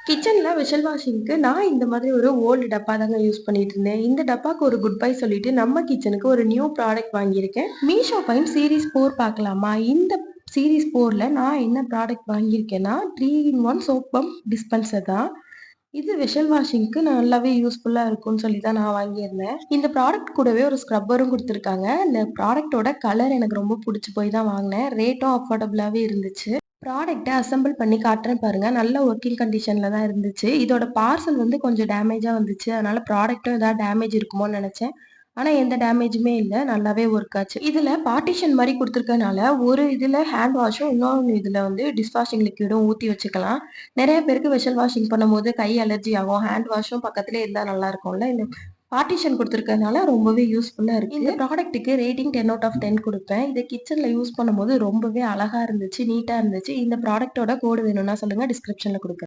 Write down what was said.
கிச்சன்ல வெஷல் வாஷிங்க்கு நான் இந்த மாதிரி ஒரு ஓல்டு டப்பா தாங்க யூஸ் பண்ணிட்டு இருந்தேன். இந்த டப்பாக்கு ஒரு குட் பை சொல்லிட்டு நம்ம கிச்சனுக்கு ஒரு நியூ ப்ராடக்ட் வாங்கியிருக்கேன். மீஷோ ஃபைன் சீரிஸ் 4 பார்க்கலாமா? இந்த சீரிஸ் 4ல நான் என்ன ப்ராடக்ட் வாங்கியிருக்கேன்னா, 3 இன் 1 சோப் பம்ப் டிஸ்பென்சர் தான். இது வெஷல் வாஷிங்க்கு நல்லாவே யூஸ்ஃபுல்லா இருக்கும்னு சொல்லி தான் நான் வாங்கியிருந்தேன். இந்த ப்ராடக்ட் கூடவே ஒரு ஸ்க்ரப்பரும் குடுத்துருக்காங்க. இந்த ப்ராடக்ட்டோட கலர் எனக்கு ரொம்ப புடிச்சு போய் தான் வாங்குனேன். ரேட்டும் அஃபோர்டபுளாவே இருந்துச்சு. ப்ராடக்ட்ட அசெம்பிள் பண்ணி காட்டுறேன் பாருங்க. நல்ல ஒர்க்கிங் கண்டிஷன்ல தான் இருந்துச்சு. இதோட பார்சல் வந்து கொஞ்சம் டேமேஜா வந்துச்சு. அதனால ப்ராடக்ட்டும் ஏதாவது டேமேஜ் இருக்குமோன்னு நெனச்சேன். ஆனா எந்த டேமேஜுமே இல்ல. நல்லாவே ஒர்க் ஆச்சு. இதுல பார்ட்டிஷன் மாரி குடுத்துருக்கனால, ஒரு இதுல ஹேண்ட் வாஷும், இன்னொரு இதுல வந்து டிஷ் வாஷிங் லிக்விடும் ஊத்தி வச்சுக்கலாம். நெறைய பேருக்கு வெஷல் வாஷிங் பண்ணும்போது கை அலர்ஜி ஆகும். ஹேண்ட் வாஷும் பக்கத்திலேயே இருந்தா நல்லா இருக்கும்ல. இந்த பார்ட்டிஷன் குடுத்துருக்கனால ரொம்பவே யூஸ்ஃபுல்லா இருக்கு. இந்த ப்ராடக்ட்டுக்கு ரேட்டிங் 10 அவுட் ஆஃப் 10 குடுப்பேன். இத கிச்சன்ல யூஸ் பண்ணும்போது ரொம்பவே அழகா இருந்துச்சு, நீட்டா இருந்துச்சு. இந்த ப்ராடக்ட்டோட கோடு வேணும்னா சொல்லுங்க. டிஸ்கிரிப்ஷன்ல குடுக்குறேன்.